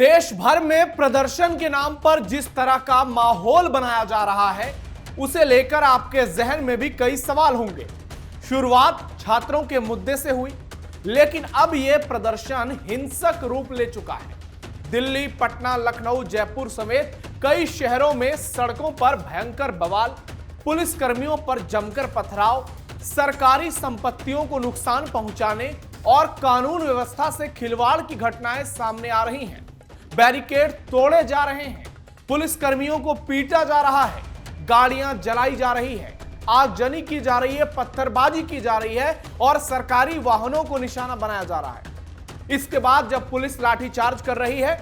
देश भर में प्रदर्शन के नाम पर जिस तरह का माहौल बनाया जा रहा है, उसे लेकर आपके जहन में भी कई सवाल होंगे। शुरुआत छात्रों के मुद्दे से हुई, लेकिन अब यह प्रदर्शन हिंसक रूप ले चुका है। दिल्ली, पटना, लखनऊ, जयपुर समेत कई शहरों में सड़कों पर भयंकर बवाल, पुलिस कर्मियों पर जमकर पथराव, सरकारी संपत्तियों को नुकसान पहुंचाने और कानून व्यवस्था से खिलवाड़ की घटनाएं सामने आ रही हैं। बैरिकेड तोड़े जा रहे हैं, पुलिस कर्मियों को पीटा जा रहा है, गाड़ियां जलाई जा रही है, आगजनी की जा रही है, पत्थरबाजी की जा रही है और सरकारी वाहनों को निशाना बनाया जा रहा है। इसके बाद जब पुलिस लाठीचार्ज कर रही है,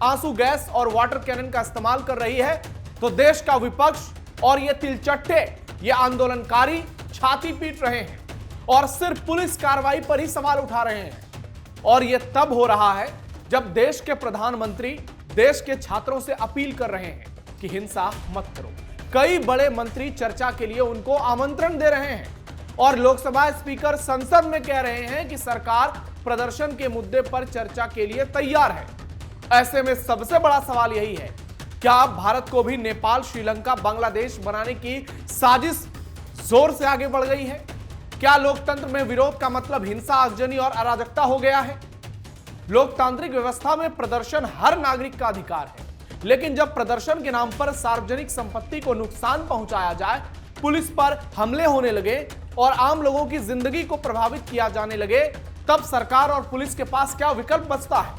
आंसू गैस और वाटर कैनन का इस्तेमाल कर रही है, तो देश का विपक्ष और ये तिलचट्टे, ये आंदोलनकारी छाती पीट रहे हैं और सिर्फ पुलिस कार्रवाई पर ही सवाल उठा रहे हैं। और यह तब हो रहा है जब देश के प्रधानमंत्री देश के छात्रों से अपील कर रहे हैं कि हिंसा मत करो। कई बड़े मंत्री चर्चा के लिए उनको आमंत्रण दे रहे हैं और लोकसभा स्पीकर संसद में कह रहे हैं कि सरकार प्रदर्शन के मुद्दे पर चर्चा के लिए तैयार है। ऐसे में सबसे बड़ा सवाल यही है, क्या भारत को भी नेपाल, श्रीलंका, बांग्लादेश बनाने की साजिश जोर से आगे बढ़ गई है? क्या लोकतंत्र में विरोध का मतलब हिंसा, आगजनी और अराजकता हो गया है? लोकतांत्रिक व्यवस्था में प्रदर्शन हर नागरिक का अधिकार है, लेकिन जब प्रदर्शन के नाम पर सार्वजनिक संपत्ति को नुकसान पहुंचाया जाए, पुलिस पर हमले होने लगे और आम लोगों की जिंदगी को प्रभावित किया जाने लगे, तब सरकार और पुलिस के पास क्या विकल्प बचता है?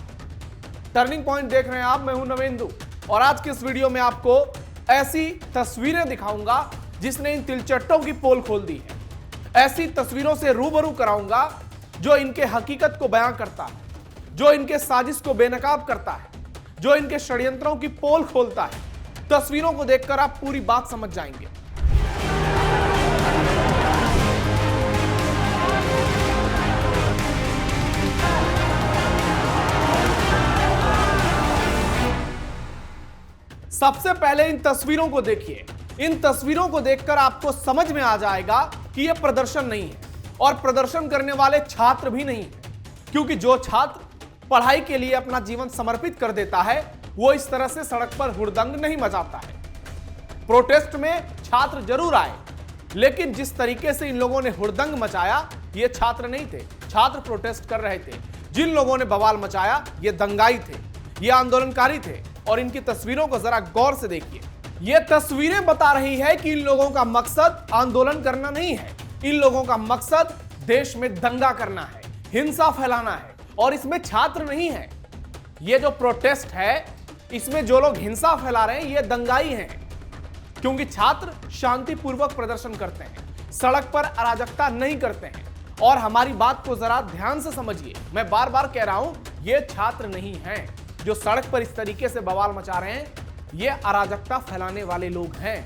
टर्निंग पॉइंट देख रहे हैं आप, मैं हूं नवेंदु और आज के इस वीडियो में आपको ऐसी तस्वीरें दिखाऊंगा जिसने इन तिलचट्टों की पोल खोल दी है। ऐसी तस्वीरों से रूबरू कराऊंगा जो इनके हकीकत को बयां करता है, जो इनके साजिश को बेनकाब करता है, जो इनके षड्यंत्रों की पोल खोलता है। तस्वीरों को देखकर आप पूरी बात समझ जाएंगे। सबसे पहले इन तस्वीरों को देखिए। इन तस्वीरों को देखकर आपको समझ में आ जाएगा कि यह प्रदर्शन नहीं है और प्रदर्शन करने वाले छात्र भी नहीं है, क्योंकि जो छात्र पढ़ाई के लिए अपना जीवन समर्पित कर देता है, वो इस तरह से सड़क पर हुड़दंग नहीं मचाता है। प्रोटेस्ट में छात्र जरूर आए, लेकिन जिस तरीके से इन लोगों ने हुड़दंग मचाया, ये छात्र नहीं थे। छात्र प्रोटेस्ट कर रहे थे। जिन लोगों ने बवाल मचाया, ये दंगाई थे, ये आंदोलनकारी थे। और इनकी तस्वीरों को जरा गौर से देखिए। ये तस्वीरें बता रही है कि इन लोगों का मकसद आंदोलन करना नहीं है। इन लोगों का मकसद देश में दंगा करना है, हिंसा फैलाना है, और इसमें छात्र नहीं है। ये जो प्रोटेस्ट है, इसमें जो लोग हिंसा फैला रहे हैं, ये दंगाई हैं, क्योंकि छात्र शांतिपूर्वक प्रदर्शन करते हैं, सड़क पर अराजकता नहीं करते हैं। और हमारी बात को जरा ध्यान से समझिए। मैं बार बार कह रहा हूं, ये छात्र नहीं हैं जो सड़क पर इस तरीके से बवाल मचा रहे हैं। ये अराजकता फैलाने वाले लोग हैं,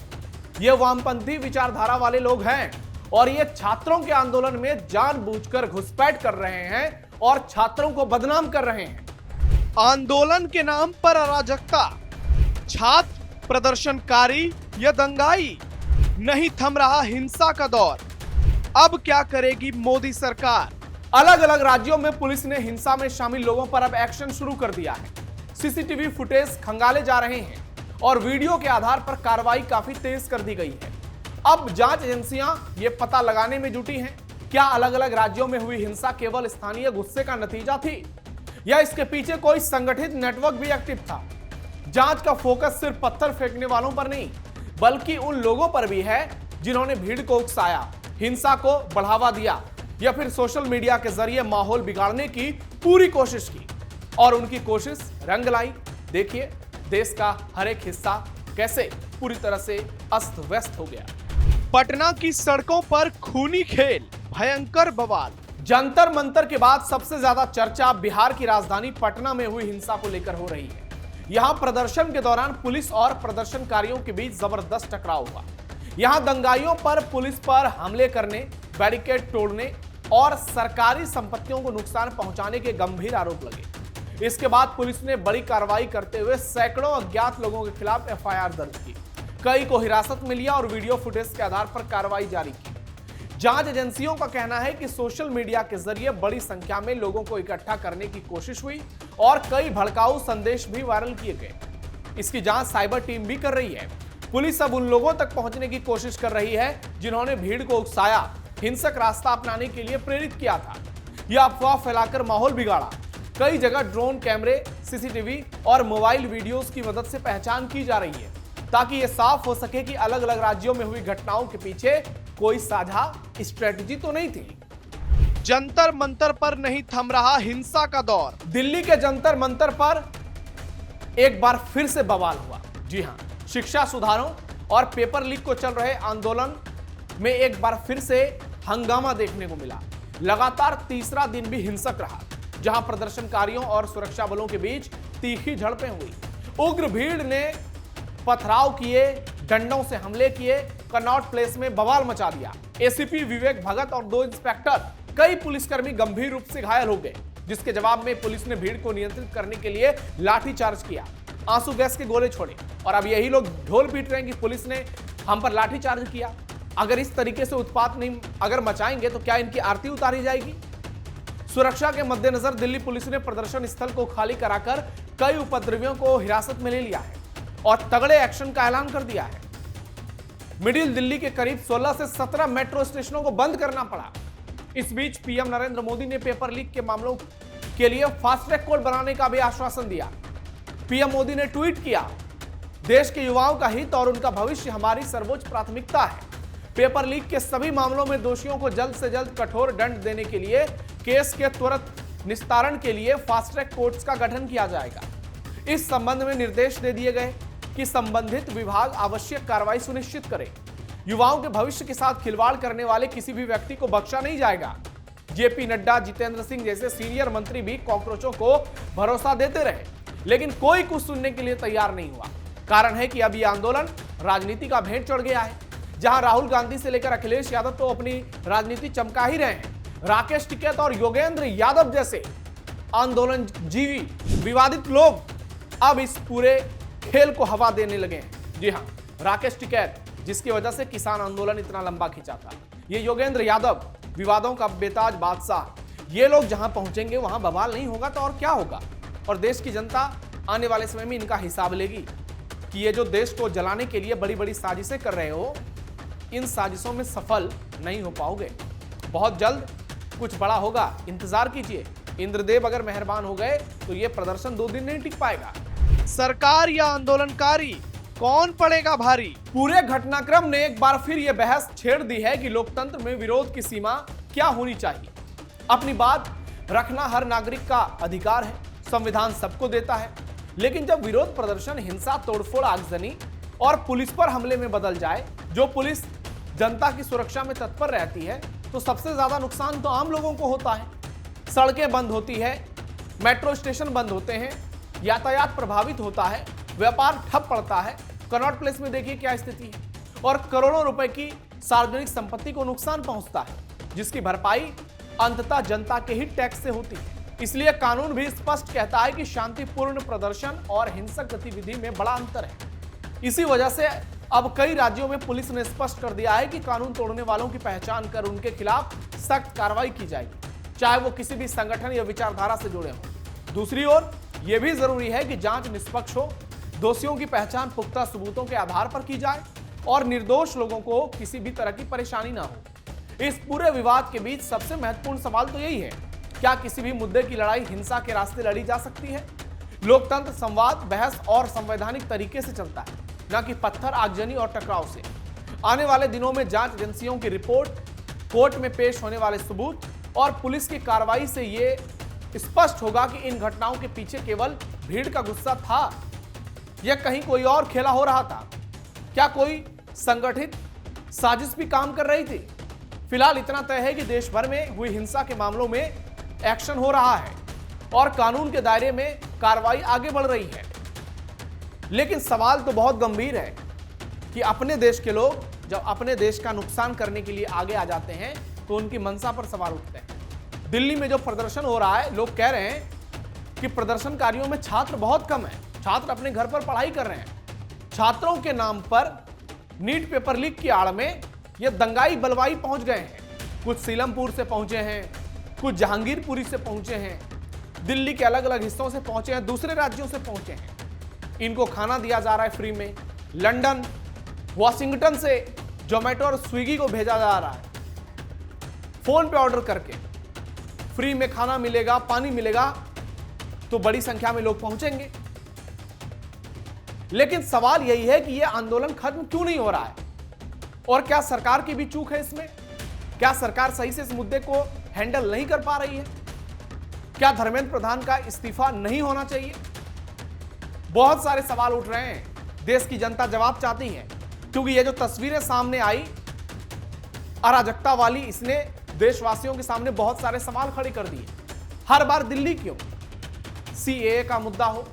ये वामपंथी विचारधारा वाले लोग हैं, और ये छात्रों के आंदोलन में जानबूझकर घुसपैठ कर रहे हैं और छात्रों को बदनाम कर रहे हैं। आंदोलन के नाम पर अराजकता, छात्र, प्रदर्शनकारी या दंगाई, नहीं थम रहा हिंसा का दौर। अब क्या करेगी मोदी सरकार? अलग अलग राज्यों में पुलिस ने हिंसा में शामिल लोगों पर अब एक्शन शुरू कर दिया है। सीसीटीवी फुटेज खंगाले जा रहे हैं और वीडियो के आधार पर कार्रवाई काफी तेज कर दी गई है। अब जांच एजेंसियां ये पता लगाने में जुटी हैं, क्या अलग अलग राज्यों में हुई हिंसा केवल स्थानीय गुस्से का नतीजा थी या इसके पीछे कोई संगठित नेटवर्क भी एक्टिव था। जांच का फोकस सिर्फ पत्थर फेंकने वालों पर नहीं, बल्कि उन लोगों पर भी है जिन्होंने भीड़ को उकसाया, हिंसा को बढ़ावा दिया या फिर सोशल मीडिया के जरिए माहौल बिगाड़ने की पूरी कोशिश की, और उनकी कोशिश रंग लाई। देखिए देश का हर एक हिस्सा कैसे पूरी तरह से अस्त व्यस्त हो गया। पटना की सड़कों पर खूनी खेल, भयंकर बवाल। जंतर मंतर के बाद सबसे ज्यादा चर्चा बिहार की राजधानी पटना में हुई हिंसा को लेकर हो रही है। यहां प्रदर्शन के दौरान पुलिस और प्रदर्शनकारियों के बीच जबरदस्त टकराव हुआ। यहां दंगाइयों पर पुलिस पर हमले करने, बैरिकेड तोड़ने और सरकारी संपत्तियों को नुकसान पहुंचाने के गंभीर आरोप लगे। इसके बाद पुलिस ने बड़ी कार्रवाई करते हुए सैकड़ों अज्ञात लोगों के खिलाफ एफआईआर दर्ज की, कई को हिरासत में लिया और वीडियो फुटेज के आधार पर कार्रवाई जारी की। जांच एजेंसियों का कहना है कि सोशल मीडिया के जरिए बड़ी संख्या में लोगों को इकट्ठा करने की कोशिश हुई और कई भड़काऊ संदेश भी वायरल किए गए। इसकी जांच साइबर टीम भी कर रही है। पुलिस अब उन लोगों तक पहुंचने की कोशिश कर रही है जिन्होंने भीड़ को उकसाया, हिंसक रास्ता अपनाने के लिए प्रेरित किया था या अफवाह फैलाकर माहौल बिगाड़ा। कई जगह ड्रोन कैमरे, सीसीटीवी और मोबाइल वीडियोस की मदद से पहचान की जा रही है ताकि यह साफ हो सके कि अलग अलग राज्यों में हुई घटनाओं के पीछे कोई साझा स्ट्रेटजी तो नहीं थी। जंतर मंतर पर नहीं थम रहा हिंसा का दौर। दिल्ली के जंतर मंतर पर एक बार फिर से बवाल हुआ। जी हां, शिक्षा सुधारों और पेपर लीक को चल रहे आंदोलन में एक बार फिर से हंगामा देखने को मिला। लगातार तीसरा दिन भी हिंसक रहा, जहां प्रदर्शनकारियों और सुरक्षा बलों के बीच तीखी झड़पें हुई। उग्र भीड़ ने पथराव किए, डंडों से हमले किए, कनॉट प्लेस में बवाल मचा दिया। एसीपी विवेक भगत और 2 इंस्पेक्टर, कई पुलिसकर्मी गंभीर रूप से घायल हो गए, जिसके जवाब में पुलिस ने भीड़ को नियंत्रित करने के लिए लाठीचार्ज किया, आंसू गैस के गोले छोड़े। और अब यही लोग ढोल पीट रहे हैं कि पुलिस ने हम पर लाठीचार्ज किया। अगर इस तरीके से उत्पात नहीं अगर मचाएंगे तो क्या इनकी आरती उतारी जाएगी? सुरक्षा के मद्देनजर दिल्ली पुलिस ने प्रदर्शन स्थल को खाली कराकर कई उपद्रवियों को हिरासत में ले लिया है और तगड़े एक्शन का ऐलान कर दिया है। मिडिल दिल्ली के करीब 16 से 17 मेट्रो स्टेशनों को बंद करना पड़ा। इस बीच पीएम नरेंद्र मोदी ने पेपर लीक के मामलों के लिए फास्ट ट्रैक कोर्ट बनाने का भी आश्वासन दिया। पीएम मोदी ने ट्वीट किया, देश के युवाओं का हित और उनका भविष्य हमारी सर्वोच्च प्राथमिकता है। पेपर लीक के सभी मामलों में दोषियों को जल्द से जल्द कठोर दंड देने के लिए केस के त्वरित निस्तारण के लिए फास्ट ट्रैक कोर्ट्स का गठन किया जाएगा। इस संबंध में निर्देश दे दिए गए कि संबंधित विभाग आवश्यक कार्रवाई सुनिश्चित करे। युवाओं के भविष्य के साथ खिलवाड़ करने वाले किसी भी व्यक्ति को बख्शा नहीं जाएगा। जेपी नड्डा, जितेंद्र सिंह जैसे सीनियर मंत्री भी कॉकरोचों को भरोसा देते रहे, लेकिन कोई कुछ सुनने के लिए तैयार नहीं हुआ। कारण है कि अब यह आंदोलन राजनीति का भेंट चढ़ गया है, जहां राहुल गांधी से लेकर अखिलेश यादव तो अपनी राजनीति चमका ही रहे हैं। राकेश टिकैत और योगेंद्र यादव जैसे आंदोलन जीवी विवादित लोग अब इस पूरे खेल को हवा देने लगे हैं। जी हां, राकेश टिकैत, जिसकी वजह से किसान आंदोलन इतना लंबा खिंचा था, ये योगेंद्र यादव, विवादों का बेताज बादशाह, ये लोग जहां पहुंचेंगे वहां बवाल नहीं होगा तो और क्या होगा। और देश की जनता आने वाले समय में इनका हिसाब लेगी कि ये जो देश को जलाने के लिए बड़ी बड़ी साजिशें कर रहे हो, इन साजिशों में सफल नहीं हो पाओगे। बहुत जल्द कुछ बड़ा होगा, इंतजार कीजिए। इंद्रदेव अगर मेहरबान हो गए तो ये प्रदर्शन 2 दिन नहीं टिक पाएगा। सरकार या आंदोलनकारी, कौन पड़ेगा भारी? पूरे घटनाक्रम ने एक बार फिर यह बहस छेड़ दी है कि लोकतंत्र में विरोध की सीमा क्या होनी चाहिए। अपनी बात रखना हर नागरिक का अधिकार है, संविधान सबको देता है, लेकिन जब विरोध प्रदर्शन हिंसा, तोड़फोड़, आगजनी और पुलिस पर हमले में बदल जाए, जो पुलिस जनता की सुरक्षा में तत्पर रहती है, तो सबसे ज्यादा नुकसान तो आम लोगों को होता है। सड़कें बंद होती है, मेट्रो स्टेशन बंद होते हैं, यातायात प्रभावित होता है, व्यापार ठप पड़ता है। कनॉट प्लेस में देखिए क्या स्थिति है, और करोड़ों रुपए की सार्वजनिक संपत्ति को नुकसान पहुंचता है, जिसकी भरपाई अंततः जनता के ही टैक्स से होती है। इसलिए कानून भी स्पष्ट कहता है कि शांतिपूर्ण प्रदर्शन और हिंसक गतिविधि में बड़ा अंतर है। इसी वजह से अब कई राज्यों में पुलिस ने स्पष्ट कर दिया है कि कानून तोड़ने वालों की पहचान कर उनके खिलाफ सख्त कार्रवाई की जाएगी, चाहे वो किसी भी संगठन या विचारधारा से जुड़े हों। दूसरी ओर यह भी जरूरी है कि जांच निष्पक्ष हो, दोषियों की पहचान पुख्ता सबूतों के आधार पर की जाए और निर्दोष लोगों को किसी भी तरह की परेशानी ना हो। इस पूरे विवाद के बीच सबसे महत्वपूर्ण सवाल तो यही है, क्या किसी भी मुद्दे की लड़ाई हिंसा के रास्ते लड़ी जा सकती है? लोकतंत्र संवाद, बहस और संवैधानिक तरीके से चलता है, न कि पत्थर, आगजनी और टकराव से। आने वाले दिनों में जांच एजेंसियों की रिपोर्ट, कोर्ट में पेश होने वाले सबूत और पुलिस की कार्रवाई से यह स्पष्ट होगा कि इन घटनाओं के पीछे केवल भीड़ का गुस्सा था या कहीं कोई और खेला हो रहा था। क्या कोई संगठित साजिश भी काम कर रही थी? फिलहाल इतना तय है कि देश भर में हुई हिंसा के मामलों में एक्शन हो रहा है और कानून के दायरे में कार्रवाई आगे बढ़ रही है। लेकिन सवाल तो बहुत गंभीर है कि अपने देश के लोग जब अपने देश का नुकसान करने के लिए आगे आ जाते हैं तो उनकी मंशा पर सवाल उठते हैं। दिल्ली में जो प्रदर्शन हो रहा है, लोग कह रहे हैं कि प्रदर्शनकारियों में छात्र बहुत कम है, छात्र अपने घर पर पढ़ाई कर रहे हैं। छात्रों के नाम पर नीट पेपर लीक की आड़ में ये दंगाई बलवाई पहुंच गए हैं। कुछ सीलमपुर से पहुंचे हैं, कुछ जहांगीरपुरी से पहुंचे हैं, दिल्ली के अलग अलग हिस्सों से पहुंचे हैं, दूसरे राज्यों से पहुंचे हैं। इनको खाना दिया जा रहा है फ्री में। लंदन, वॉशिंगटन से जोमेटो और स्विगी को भेजा जा रहा है, फोन पे ऑर्डर करके फ्री में खाना मिलेगा, पानी मिलेगा, तो बड़ी संख्या में लोग पहुंचेंगे। लेकिन सवाल यही है कि यह आंदोलन खत्म क्यों नहीं हो रहा है, और क्या सरकार की भी चूक है इसमें? क्या सरकार सही से इस मुद्दे को हैंडल नहीं कर पा रही है? क्या धर्मेंद्र प्रधान का इस्तीफा नहीं होना चाहिए? बहुत सारे सवाल उठ रहे हैं। देश की जनता जवाब चाहती है, क्योंकि ये जो तस्वीरें सामने आई अराजकता वाली, इसने देशवासियों के सामने बहुत सारे सवाल खड़े कर दिए। हर बार दिल्ली क्यों? सीएए का मुद्दा हो,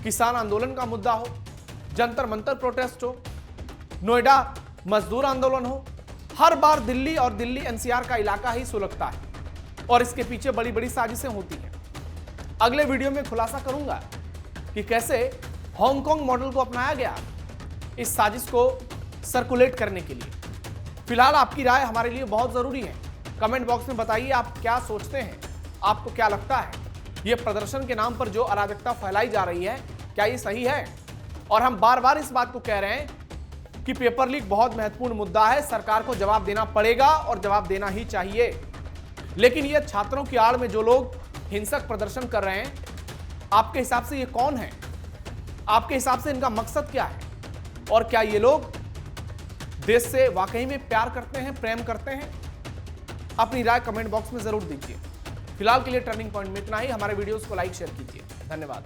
किसान आंदोलन का मुद्दा हो, जंतर मंतर प्रोटेस्ट हो, नोएडा मजदूर आंदोलन हो, हर बार दिल्ली और दिल्ली एनसीआर का इलाका ही सुलगता है और इसके पीछे बड़ी बड़ी साजिशें होती हैं। अगले वीडियो में खुलासा करूंगा कि कैसे हांगकांग मॉडल को अपनाया गया इस साजिश को सर्कुलेट करने के लिए। फिलहाल आपकी राय हमारे लिए बहुत जरूरी है। कमेंट बॉक्स में बताइए आप क्या सोचते हैं, आपको क्या लगता है, ये प्रदर्शन के नाम पर जो अराजकता फैलाई जा रही है, क्या ये सही है? और हम बार बार इस बात को कह रहे हैं कि पेपर लीक बहुत महत्वपूर्ण मुद्दा है, सरकार को जवाब देना पड़ेगा और जवाब देना ही चाहिए। लेकिन ये छात्रों की आड़ में जो लोग हिंसक प्रदर्शन कर रहे हैं, आपके हिसाब से ये कौन है? आपके हिसाब से इनका मकसद क्या है? और क्या ये लोग देश से वाकई में प्यार करते हैं, प्रेम करते हैं? अपनी राय कमेंट बॉक्स में जरूर दीजिए। फिलहाल के लिए टर्निंग पॉइंट में इतना ही। हमारे वीडियोस को लाइक शेयर कीजिए। धन्यवाद।